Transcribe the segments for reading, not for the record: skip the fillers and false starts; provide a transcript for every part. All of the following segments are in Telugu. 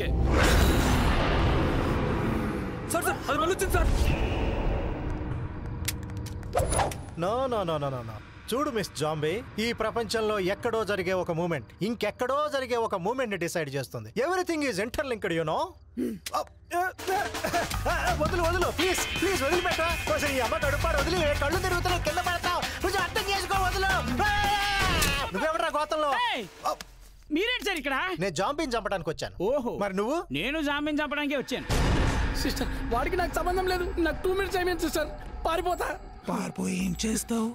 ఓకే సార్ సార్ అది మళ్ళీ వచ్చింది sir. No no no no no చూడు మిస్ జాంబీ, ఈ ప్రపంచంలో ఎక్కడో జరిగే ఒక మూమెంట్ ఇంకెక్కడో జరిగే ఒక మూమెంట్ ని డిసైడ్ చేస్తుంది. Everything is interlinked you know. వదులు వదులు ప్లీజ్ ప్లీజ్ వదిలిపెట్ట. కొంచెం ఈ అమ్మ గడుపాడు వదిలి కళ్ళు తిరుగుతున్నాయి కింద పడతావు. కొంచెం అర్థం చేసుకో వదులు. నువ్వెవరా గోతంలో? మీరేంటి సార్ ఇక్కడ? నేను జాంబీని చంపడానికి వచ్చాను. ఓహో మరి నువ్వు? నేను జాంబీని చంపడానికి వచ్చాను. సిస్టర్ వాడికి నాకు సంబంధం లేదు. నాకు 2 minutes అయిపోయింది సిస్టర్. పారిపోతా. పారిపోయి ఏం చేస్తావు?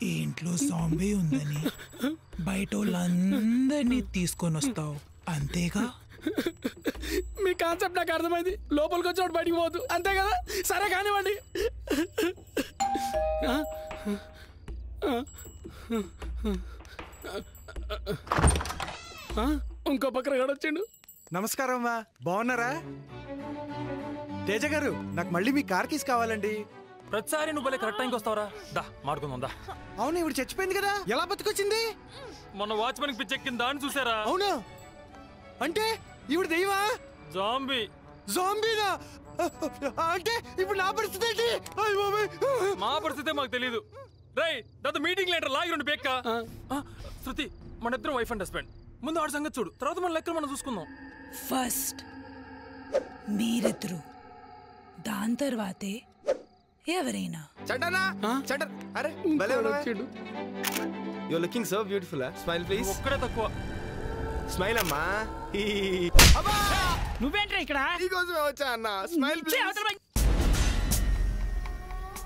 ఈ ఇంట్లో జాంబీ ఉందని బయట వాళ్ళందరినీ తీసుకొని వస్తావు అంతేగా? మీ కాన్సెప్ట్ నాకు అర్థమైంది. లోపలికి వచ్చినప్పుడు బయటికి పోదు అంతే కదా? సరే కానివ్వండి. ఇంకో పక్కన గడొచ్చిండు. నమస్కారం అమ్మా, బాగున్నారా? తేజ గారు, నాకు మళ్ళీ మీ కార్ కీస్ కావాలండి. ప్రతిసారి నువ్వు భలే కరెక్ట్ టైంకి వస్తావరా. దా మాడుకుందాం దా. అవును, ఇవిడ చచ్చిపోయింది కదా, ఎలా బతికొచ్చింది? మొన్న వాచ్మెన్ పిచ్చెక్కింది దాన్ని చూసారా? అవును, అంటే ఇవిడ దెయ్యమా? జాంబీ. జాంబీనా? అంటే ఇప్పుడు నా పరిస్థితి ఏంటి? మా పరిస్థితే మాకు తెలీదు. రై దాంతో మీటింగ్ లెటర్ లాగి రెండు బేక్క. శృతి, మన ఇద్దరం వైఫ్ అండ్ హస్బెండ్. ముందు ఆడ సంగతి చూడు, తర్వాత మన లెక్కలు మనం చూసుకుందాం. ఫస్ట్ మీరిద్దరు, దాని తర్వాతే ఎవరైనా. చంటనా చంటన్, అరే భలే ఉన్నాడు. You are looking so beautiful. Smile please. ఒక్కడే తక్కువ. స్మైల్ అమ్మా. నువ్వేంట్రా ఇక్కడ? నీకోసమే వచ్చా అన్న. Smile please.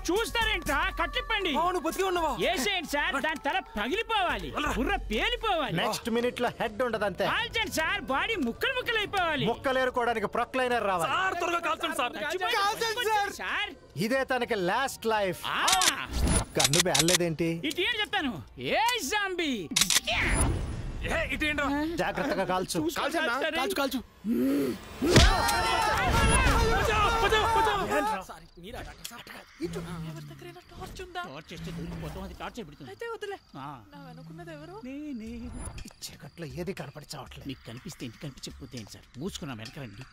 చూస్తారేంట్రా? కట్టిప్పండి. నువ్వు బతికే ఉన్నావా? ఏసేయండి సార్, దాని తల పగిలిపోవాలి, బుర్ర పేలిపోవాలి. నెక్స్ట్ మినిట్ లో హెడ్ ఉండదు అంతే. కాల్చండి సార్, బాడీ ముక్కలు ముక్కలు అయిపోవాలి. ముక్కలేరుకోవడానికి ప్రొక్లైనర్ రావాలి. సార్ త్వరగా కాల్చండి సార్. ఇదే తనకి లాస్ట్ లైఫ్. కన్ను బేలేదేంటి? ఇటు ఏం చెప్తాను. ఏ జాంబీ ఇటేంట్రా? జాగ్రత్తగా కాల్చు. కాల్చు కాల్చు. చీకట్లో ఏది కనపడిచావట్లేదు. మీకు కనిపిస్తే ఇంటి కనిపించకపోతే ఏంటి సార్? మూసుకున్నాం వెనకరండి.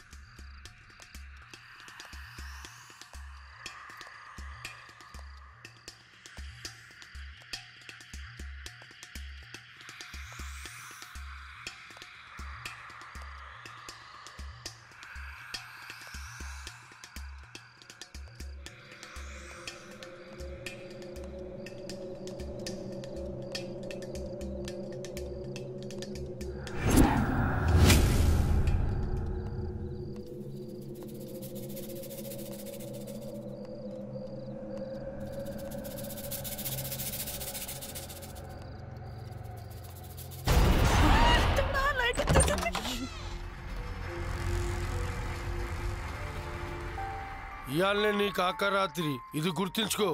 ఇయాలనే నీ కాకరాత్రి, ఇది గుర్తుంచుకో.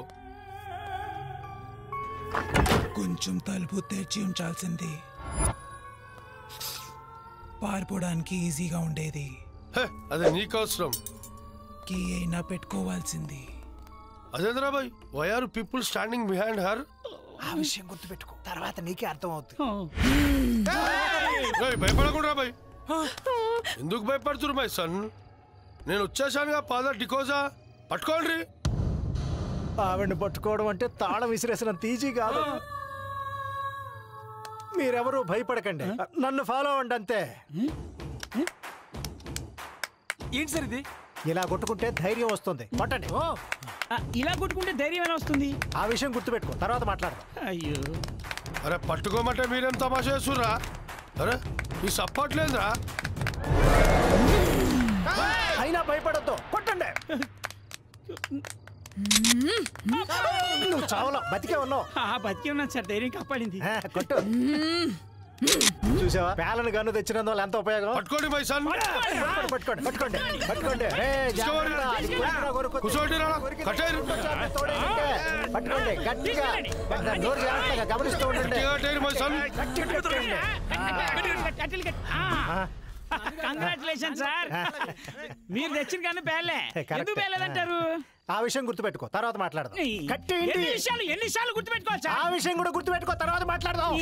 కొంచెం తలుపు తెరిచి ఉంచాల్సింది, పారిపోవడానికి ఈజీగా ఉండేది. అదే నీకు అవసరం. కీ అయినా పెట్టుకోవాల్సింది. అదేంద్రా boy, why are people standing behind her? ఆ విషయం గుర్తుపెట్టుకో, తర్వాత నీకే అర్థం అవుతుంది. భయపడకుండా బాయ్. ఎందుకు భయపడుతున్నారు బాయ్ సన్? నేను వచ్చేసానుగా, ఫాదర్ డికోజా. పట్టుకోండి. ఆవిడ్ని పట్టుకోవడం అంటే తాళం విసిరేసినంత ఈజీ కాదు. మీరెవరూ భయపడకండి, నన్ను ఫాలో అవ్వండి అంతే. ఏంటి సార్ ఇది? ఇలా కొట్టుకుంటే ధైర్యం వస్తుంది. పట్టండి. ఇలా కొట్టుకుంటే ధైర్యం ఎలా వస్తుంది? ఆ విషయం గుర్తుపెట్టుకో, తర్వాత మాట్లాడదాం. అయ్యో, అరే పట్టుకోమంటే మీరేం తమాషా చేస్తుర్రా? అరే ఈ సప్పట్లేదురా. అయినా భయపడద్దు, కొట్టండి. నువ్వు చావలో బతికే ఉన్నావు. బతికే ఉన్నాను సార్, ధైర్యం కాపాడింది. కొట్టు. చూసావా, పేలను గన్ను తెచ్చినందువల్ల ఎంత ఉపయోగం. పట్టుకోండి మై సన్. పట్టుకోండి పట్టుకోండి పట్టుకోండి. పట్టుకోండి గట్టిగా, నోరు జాగ్రత్తగా గమనిస్తూ ఉండండి. Congratulation sir. మీరు తెచ్చిన కన్నా పేర్లే. ఎందుకు పేర్లేదంటారు? ఆ విషయం గుర్తుపెట్టుకో, తర్వాత మాట్లాడదాం. కట్టేయండి. ఎన్నిసార్లు గుర్తుపెట్టుకోవాలి సార్? ఆ విషయం కూడా గుర్తుపెట్టుకో, తర్వాత మాట్లాడదాం.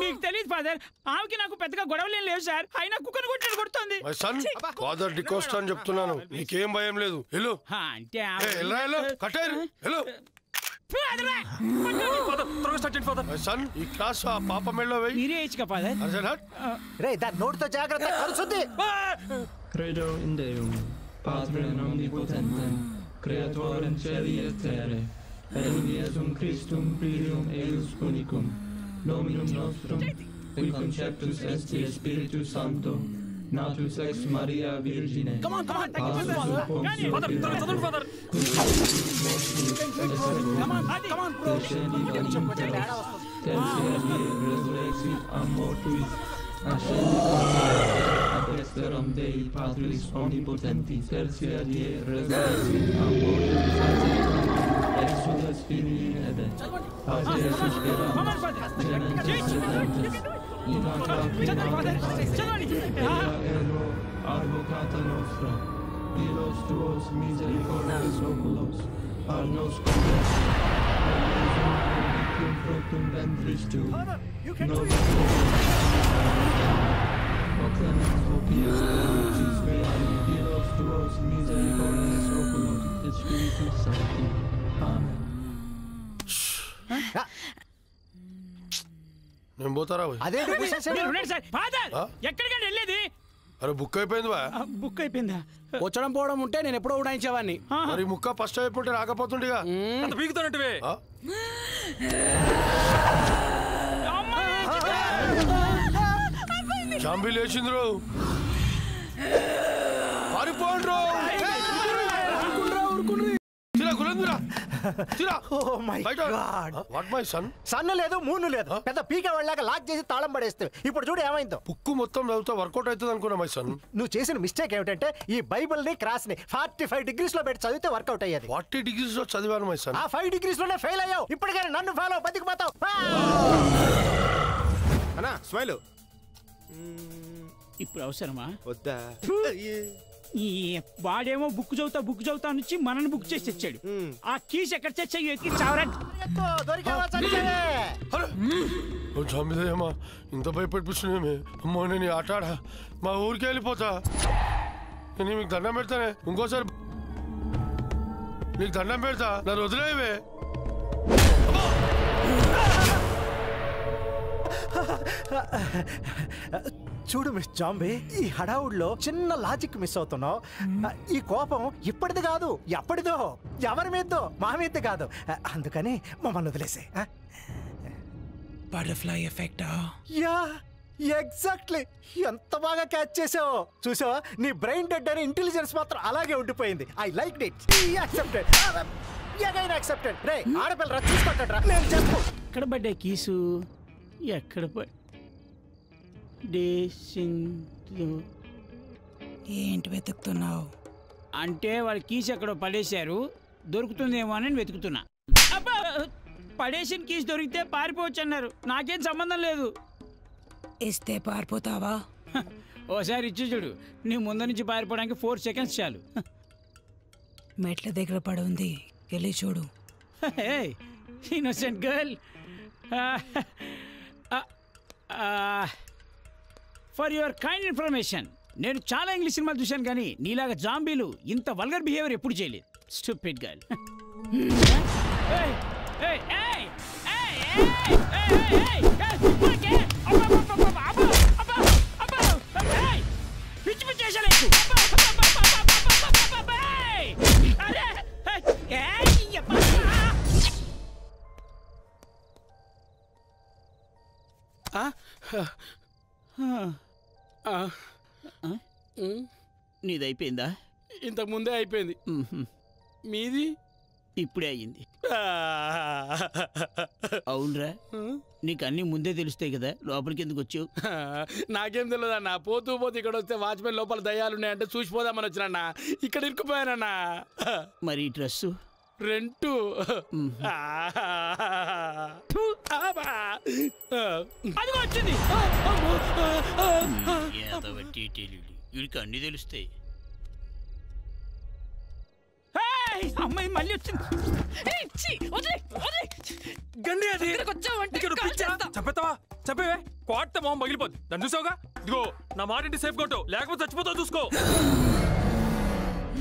మీకు తెలియదు ఫాదర్, ఆమెకి నాకు పెద్దగా గొడవలేం లేవు సార్. అయినా కుక్కను కొట్టి కొడుతుంది. ఫాదర్ డికోస్టా అని చెప్తున్నాను, నీకేం భయం లేదు. వెళ్ళు. అంటే ఈ క్లాస్ ఆ పాప మెళ్ళో వెయ్యి. మీరే ఇచ్చుక ఫాదర్. రే దాని నోటితో జాగ్రత్త, కలుసుద్ది. Credo in Deum, Patrem omnipotentem, Creatorem Caeli et Terrae, et in Iesum Christum Filium eius unicum, Dominum nostrum, qui conceptus est Spiritus Sancto, natus ex Maria Virgine. Come on, Father. Resurrexit a mortuis, ad exterum Dei Patris omnipotentis, tertia die resurrexit a mortuis, exudas Filii nebe, Pater susperam, genesis sedentes, in ergo advocata nostra, Dios tuos misericordias oculos, al nos conversi, cum fructum ventris tu, nos proclamens opias Deus reali, Dios tuos misericordias oculos, et Spiritus Sancti. Amen. నేను పోతారా? అదే ఫాదర్, ఎక్కడికంటే వెళ్ళేది? అరే బుక్ అయిపోయింది. బుక్ అయిపోయిందా? వచ్చడం పోవడం ఉంటే నేను ఎప్పుడో ఉడాయించేవాడిని. మరి ముక్క ఫస్ట్ అయిపోతే రాకపోతుండేగా. పీకుతానంటే జాంబీ లేచింద్రు, పారిపోండ్రు. సన్ను లేదు, మూను లేదు, పెద్ద పీక వాళ్ళగా లాక్ చేసి తాళం పడేస్తే ఇప్పుడు చూడు ఏమైందో. బుక్ మొత్తం చదివితే వర్కౌట్ అవుతుంది అనుకున్నా మై సన్. నువ్వు చేసిన మిస్టేక్ ఏమిటంటే ఈ బైబిల్ ని క్రాస్ ని 45 degrees లో పెట్టి చదివితే వర్కౌట్ అయ్యేది. 40 degrees లో చదివాను మై సన్. ఆ 5 degrees లోనే ఫెయిల్ అయ్యావు. ఇప్పటికైనా నన్ను ఫాలో బతికిపోతావు. అన్నా స్మైల్. ఇప్పుడు అవసరమా? వద్దా? వాడేమో బుక్ చదువుతా నుంచి మనల్ని బుక్ చేసి తెచ్చాడు. ఆ కీస్ ఎక్కడ తెచ్చాయి ఎత్తి చావరా. జాంబీదయ్యమ్మా, ఇంత భయపడిపిస్తున్నామే. అమ్మో నేను ఆట ఆడా, మా ఊరికి వెళ్ళిపోతా. నేను మీకు దండం పెడతానే, ఇంకోసారి నీకు దండం పెడతా, నన్ను వదిలేవే. చూడు మిస్ జాంబీ, ఈ హడావుడిలో చిన్న లాజిక్ మిస్ అవుతున్నావు. ఈ కోపం ఇప్పటిది కాదు, ఎప్పటిదో. ఎవరి మీదో, మా మీద కాదు. అందుకని మమ్మల్ని వదిలేసే. బటర్ఫ్లై ఎఫెక్టా? Yeah exactly. ఎంత బాగా క్యాచ్ చేసావు. చూసావా, నీ బ్రెయిన్ డెడ్ అని ఇంటెలిజెన్స్ మాత్రం అలాగే ఉండిపోయింది. I like it. Accepted. Again accepted. రే ఆడపిల్ల చూసుకుంటాడ్రా. నేను చెప్పు. ఎక్కడ పడ్డా కీసు? ఎక్కడ ఏంటి వెతుకుతున్నావు? అంటే వాళ్ళ కీస్ ఎక్కడో పడేశారు, దొరుకుతుందేమో అని వెతుకుతున్నా. అబ్బా, పడేసిన కీస్ దొరికితే పారిపోవచ్చు అన్నారు. నాకేం సంబంధం లేదు. ఇస్తే పారిపోతావా? ఓసారి ఇచ్చి చూడు. నీ ముందు నుంచి పారిపోవడానికి 4 seconds చాలు. మెట్ల దగ్గర పడి ఉంది, వెళ్ళి చూడు. Innocent girl. For your kind information, నేను చాలా ఇంగ్లీష్ సినిమాలు చూశాను కానీ నీలాగా జాంబీలు ఇంత వల్గర్ బిహేవియర్ ఎప్పుడు చేయలేదు. Stupid girl. పిచ్చి పిచ్చి చేశాను. నీదైపోయిందా? ఇంతకు ముందే అయిపోయింది. మీది ఇప్పుడే అయ్యింది. అవునరా, నీకు అన్ని ముందే తెలుస్తాయి కదా, లోపలికి ఎందుకు వచ్చావు? నాకేం తెలియదు అన్న. పోతూ ఇక్కడ వస్తే వాచ్మెన్ లోపల దయ్యాలున్నాయంటే చూసిపోదామని వచ్చినన్నా. ఇక్కడ ఇరుక్కుపోయానన్నా. మరి ఈ డ్రెస్సు రెంటు అది వచ్చింది. వీడికి అన్ని తెలుస్తాయి. అమ్మాయి మళ్ళీ వచ్చింది. గండి అది చెప్పేస్తావా? చెప్పేవే కోట మొహం పగిలిపోద్ది. దాన్ని చూసావుగా? ఇదిగో నా మాటింటి సేఫ్ కొట్టు, లేకపోతే చచ్చిపోతావు చూసుకో.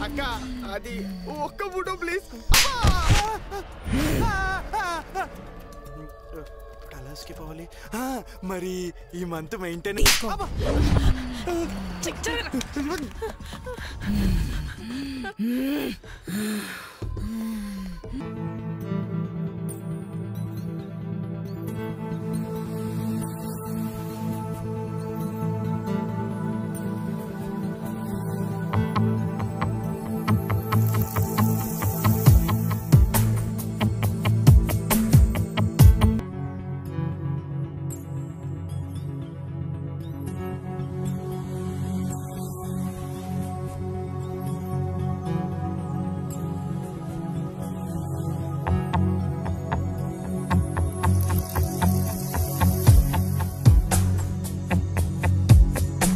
అక్క అది ఒక్క ఫోటో ప్లీజ్. కలర్స్కి పోవాలి. మరి ఈ మంత్ మెయింటైన్